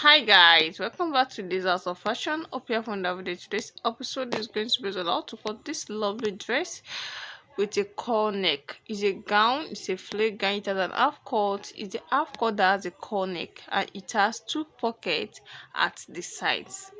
Hi guys, welcome back to this house of fashion. Hope you have found video. Today's episode is going to be about how to cut this lovely dress with a cowl neck. It's a gown, it's a flare gown, it has an half cut, it's a half cut that has a cowl neck, and it has two pockets at the sides.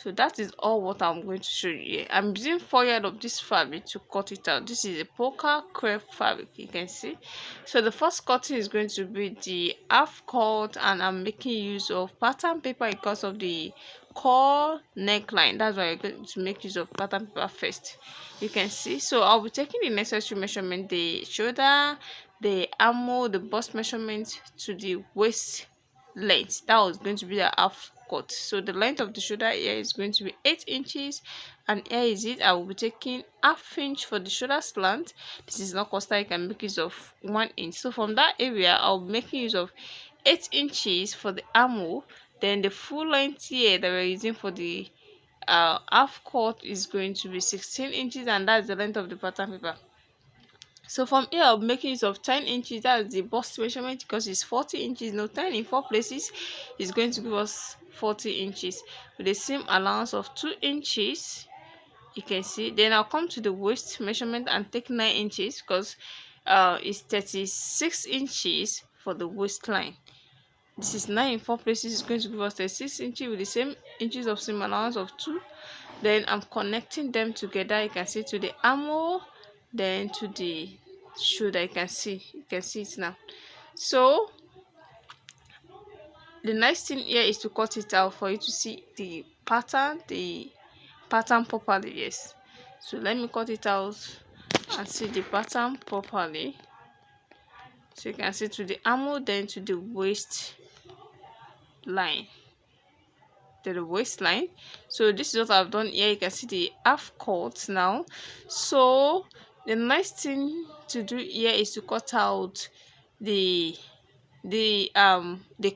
So that is all what I'm going to show you here. I'm using 4 yards of this fabric to cut it out. This is a polka crepe fabric, you can see. So the first cutting is going to be the half cut, and I'm making use of pattern paper because of the cowl neckline. That's why I'm going to make use of pattern paper first, you can see. So I'll be taking the necessary measurement, the shoulder, the armhole, the bust measurement to the waist length. That was going to be the half cut. So the length of the shoulder here is going to be 8 inches, and here is it. I will be taking half inch for the shoulder slant. This is not costa, you can make use of 1 inch. So from that area I'll be making use of 8 inches for the armhole. Then the full length here that we're using for the half cut is going to be 16 inches, and that's the length of the pattern paper. So from here I'll be making use of 10 inches. That's the bust measurement because it's 40 inches. No, 10 in 4 places is going to give us 40 inches with a seam allowance of 2 inches, you can see. Then I'll come to the waist measurement and take 9 inches because it's 36 inches for the waistline. This is 9 in 4 places is going to give us 36 inches with the same inches of seam allowance of 2. Then I'm connecting them together, you can see, to the armhole, then to the shoulder. You can see it now. So the next thing here is to cut it out for you to see the pattern properly. Yes, so let me cut it out and see the pattern properly. So you can see to the armhole, then to the waist line, So this is what I've done here. You can see the half cut now. So the next thing to do here is to cut out the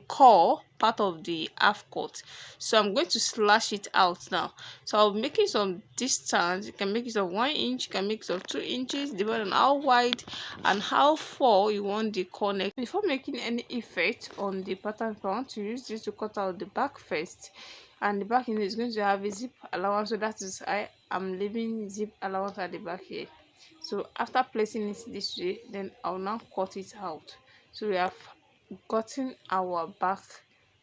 core part of the half cut. So I'm going to slash it out now. So I'll be making some distance. You can make it of 1 inch, you can make it of 2 inches, depending on how wide and how far you want the corner. Before making any effect on the pattern, I want to use this to cut out the back first, and the back is going to have a zip allowance. So that is, I am leaving zip allowance at the back here. So after placing it this way, then I'll now cut it out. So we have gotten our back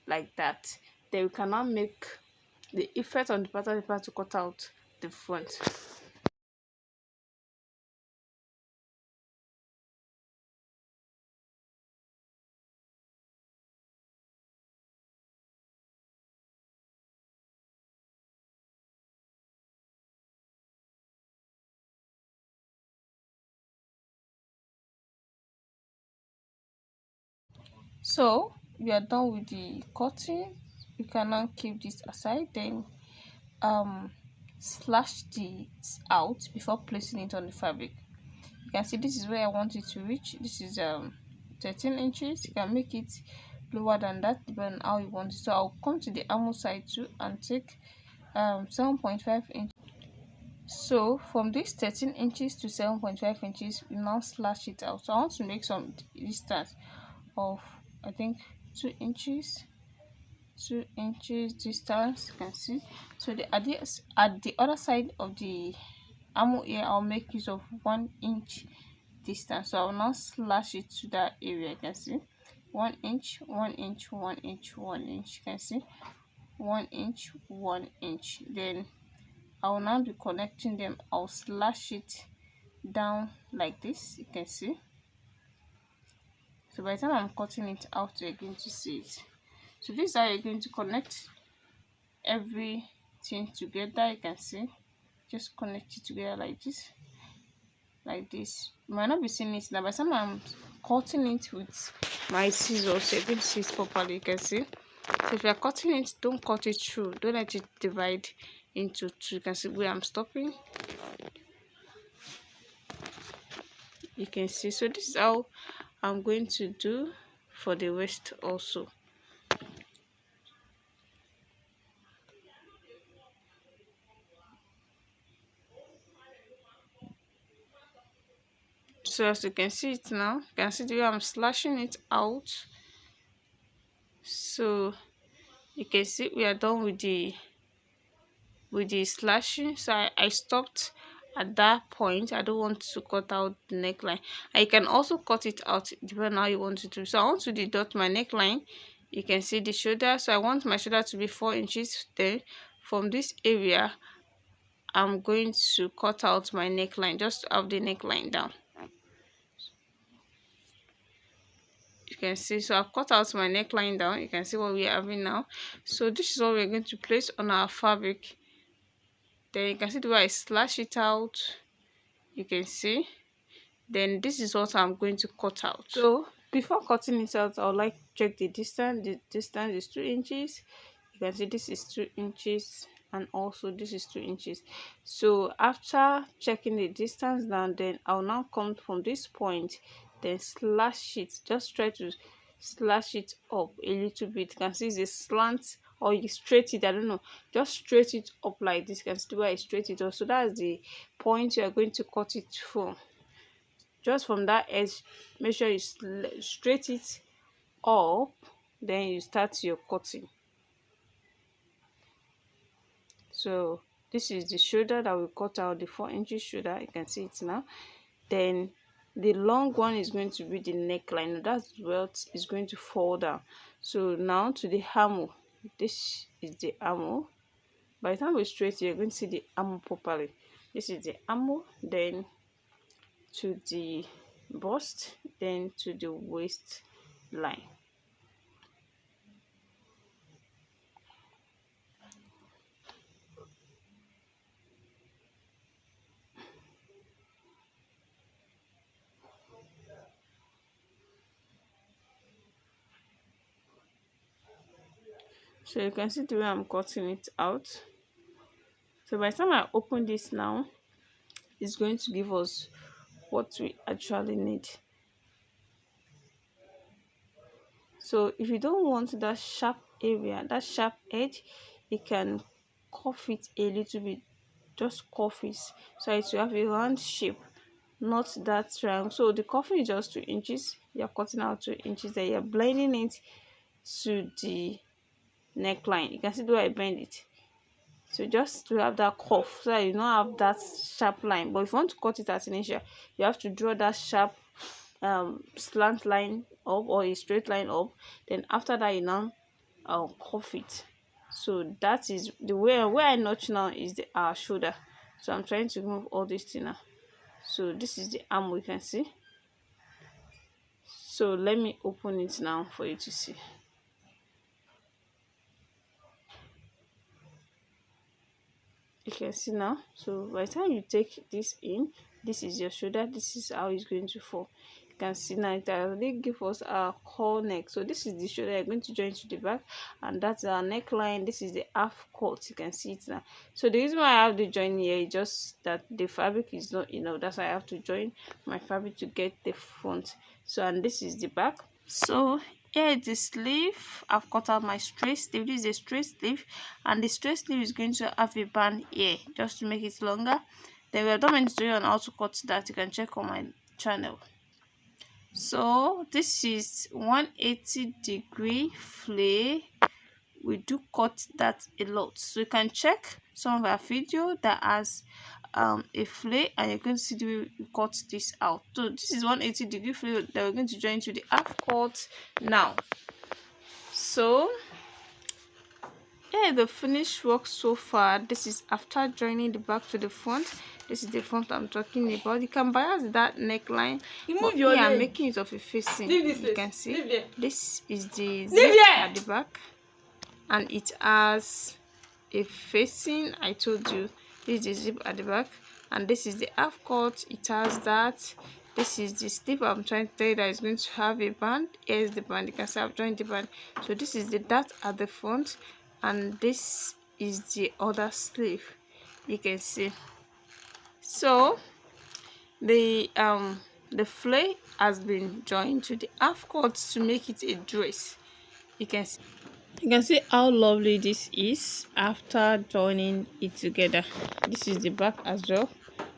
like that. Then we can now make the effect on the pattern paper to cut out the front. So we are done with the cutting. You can now keep this aside, then slash this out before placing it on the fabric. You can see this is where I want it to reach. This is 13 inches. You can make it lower than that depending on how you want it. So I'll come to the armhole side too and take 7.5 inches. So from this 13 inches to 7.5 inches, we now slash it out. So I want to make some distance of, I think, 2 inches. 2 inches distance, you can see. So at the other side of the armhole here, I'll make use of 1 inch distance. So I'll now slash it to that area. You can see 1 inch, 1 inch, 1 inch, 1 inch. You can see 1 inch, 1 inch. Then I will now be connecting them. I'll slash it down like this, you can see. So by the time I'm cutting it out, you're going to see it. So this is how you're going to connect everything together. You can see, just connect it together like this, You might not be seeing it now, but some I'm cutting it with my scissors, you're going to see it properly. You can see. So if you're cutting it, don't cut it through, don't let it divide into two. You can see where I'm stopping, you can see. So this is how I'm going to do for the waist also. So as you can see it now, you can see the way I'm slashing it out. So You can see we are done with the slashing. So I stopped at that point. I don't want to cut out the neckline. I can also cut it out depending on how you want to do. So I want to deduct my neckline. You can see the shoulder. So I want my shoulder to be 4 inches. Then from this area, I'm going to cut out my neckline just to have the neckline down. You can see, so I've cut out my neckline down. You can see what we're having now. So this is what we're going to place on our fabric. Then you can see the way I slash it out. You can see. Then this is what I'm going to cut out. So before cutting it out, I would like to check the distance. The distance is 2 inches. You can see this is 2 inches, and also this is 2 inches. So after checking the distance down, then I'll now come from this point, then slash it. Just try to slash it up a little bit. You can see it's a slant, or you straight it, I don't know, just straight it up like this. You can see where I straight it up. So that's the point you are going to cut it from. Just from that edge, make sure you straight it up, then you start your cutting. So this is the shoulder that we cut out, the 4 inches shoulder. You can see it now. Then the long one is going to be the neckline. That's where it's going to fall down. So now to the armhole. This is the armhole. By the time we straight, you're going to see the armhole properly. This is the armhole. Then to the bust, then to the waistline. So you can see the way I'm cutting it out. So by the time I open this now, it's going to give us what we actually need. So if you don't want that sharp area, that sharp edge, you can curve it a little bit. Just curve it so it will have a round shape, not that triangle. So the curving is just 2 inches. You're cutting out 2 inches, then you're blending it to the neckline. You can see the way I bend it. So just to have that curve, so that you don't have that sharp line. But if you want to cut it at initial, you have to draw that sharp slant line up, or a straight line up. Then after that, you now curve it. So that is the way. Where I notch now is the shoulder. So I'm trying to remove all this thing now. So this is the arm, we can see. So let me open it now for you to see. You can see now. So by the time you take this in, this is your shoulder. This is how it's going to fall. You can see now it already give us our cowl neck. So this is the shoulder you're going to join to the back, and that's our neckline. This is the half cut. You can see it now. So the reason why I have the join here is just that the fabric is not enough. That's why I have to join my fabric to get the front. So, and this is the back. So here is the sleeve. I've cut out my straight sleeve. This is a straight sleeve, and the straight sleeve is going to have a band here just to make it longer. Then we are done tutorial on how to cut that. You can check on my channel. So this is 180-degree flare. We do cut that a lot, so you can check some of our video that has a flare, and you're going to see the way we cut this out. So this is 180-degree flare that we're going to join to the half cut now. So yeah, the finished work so far. This is after joining the back to the front. This is the front I'm talking about. You can bias that neckline. But here I'm making it of a facing. You can see this is the zip at the back, and it has a facing. I told you this is the zip at the back, and this is the half cut. It has that. This is the sleeve I'm trying to tell you that is going to have a band. Here is the band. You can see I've joined the band. So this is the dart at the front, and this is the other sleeve. You can see. So the flare has been joined to the half cut to make it a dress. You can see how lovely this is after joining it together. This is the back as well,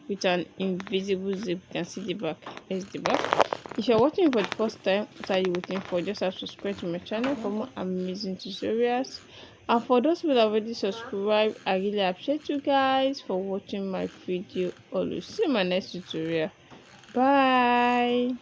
with an invisible zip. You can see the back. There's the back. If you're watching for the first time, what are you waiting for? Just subscribe to my channel for more amazing tutorials. And for those who have already subscribed, I really appreciate you guys for watching my video. Always see you in my next tutorial. Bye.